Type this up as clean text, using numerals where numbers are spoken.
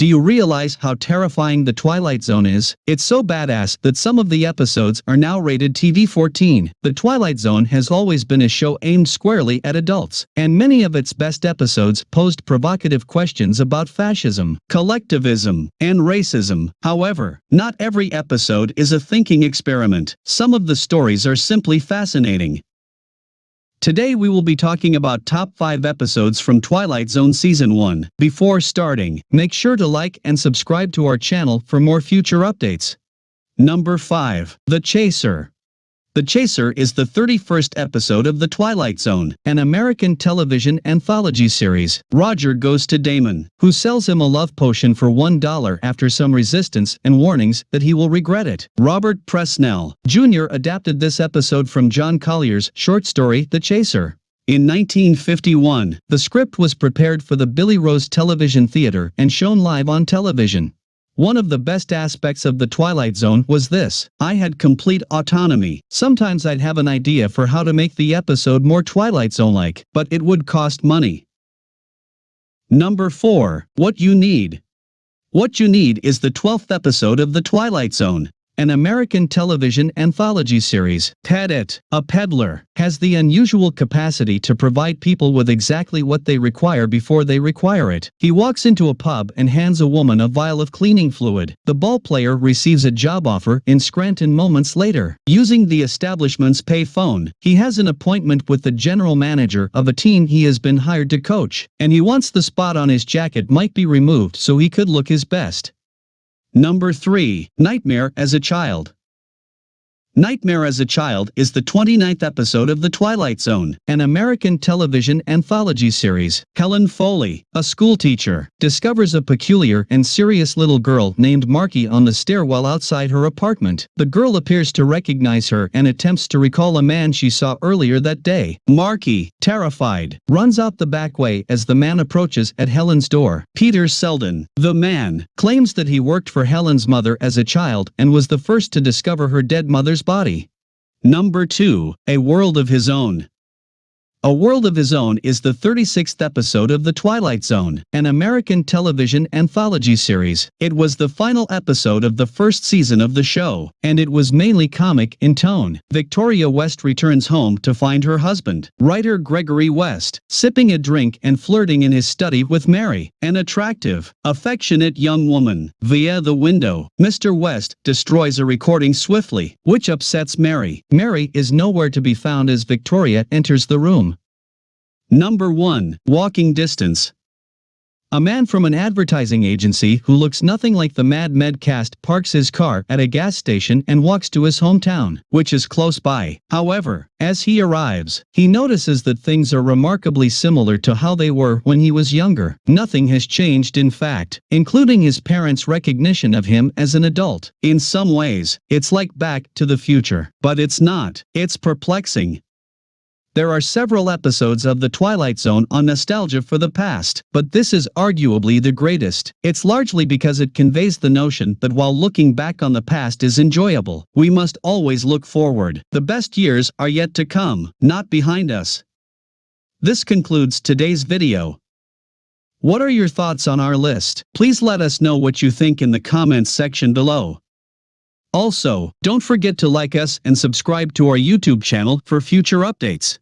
Do you realize how terrifying the Twilight Zone is? It's so badass that some of the episodes are now rated TV-14. The Twilight Zone has always been a show aimed squarely at adults, and many of its best episodes posed provocative questions about fascism, collectivism, and racism. However, not every episode is a thinking experiment. Some of the stories are simply fascinating. Today we will be talking about top 5 episodes from Twilight Zone Season 1. Before starting, make sure to like and subscribe to our channel for more future updates. Number 5. The Chaser. The Chaser is the 31st episode of The Twilight Zone, an American television anthology series. Roger goes to Damon, who sells him a love potion for $1 after some resistance and warnings that he will regret it. Robert Presnell, Jr. adapted this episode from John Collier's short story The Chaser. In 1951, the script was prepared for the Billy Rose Television Theater and shown live on television. One of the best aspects of The Twilight Zone was this: I had complete autonomy. Sometimes I'd have an idea for how to make the episode more Twilight Zone-like, but it would cost money. Number 4. What You Need. What You Need is the 12th episode of The Twilight Zone, an American television anthology series. Pedit, a peddler, has the unusual capacity to provide people with exactly what they require before they require it. He walks into a pub and hands a woman a vial of cleaning fluid. The ball player receives a job offer in Scranton moments later. Using the establishment's pay phone, he has an appointment with the general manager of a team he has been hired to coach, and he wants the spot on his jacket might be removed so he could look his best. Number 3. Nightmare as a Child. Nightmare as a Child is the 29th episode of The Twilight Zone, an American television anthology series. Helen Foley, a schoolteacher, discovers a peculiar and serious little girl named Marky on the stairwell outside her apartment. The girl appears to recognize her and attempts to recall a man she saw earlier that day. Marky, terrified, runs out the back way as the man approaches at Helen's door. Peter Selden, the man, claims that he worked for Helen's mother as a child and was the first to discover her dead mother's body. Number 2. A World of His Own. A World of His Own is the 36th episode of The Twilight Zone, an American television anthology series. It was the final episode of the first season of the show, and it was mainly comic in tone. Victoria West returns home to find her husband, writer Gregory West, sipping a drink and flirting in his study with Mary, an attractive, affectionate young woman. Via the window, Mr. West destroys a recording swiftly, which upsets Mary. Mary is nowhere to be found as Victoria enters the room. Number 1. Walking Distance. A man from an advertising agency who looks nothing like the Mad Med cast parks his car at a gas station and walks to his hometown, which is close by. However, as he arrives, he notices that things are remarkably similar to how they were when he was younger. Nothing has changed, in fact, including his parents' recognition of him as an adult. In some ways, it's like Back to the Future. But it's not. It's perplexing. There are several episodes of The Twilight Zone on nostalgia for the past, but this is arguably the greatest. It's largely because it conveys the notion that while looking back on the past is enjoyable, we must always look forward. The best years are yet to come, not behind us. This concludes today's video. What are your thoughts on our list? Please let us know what you think in the comments section below. Also, don't forget to like us and subscribe to our YouTube channel for future updates.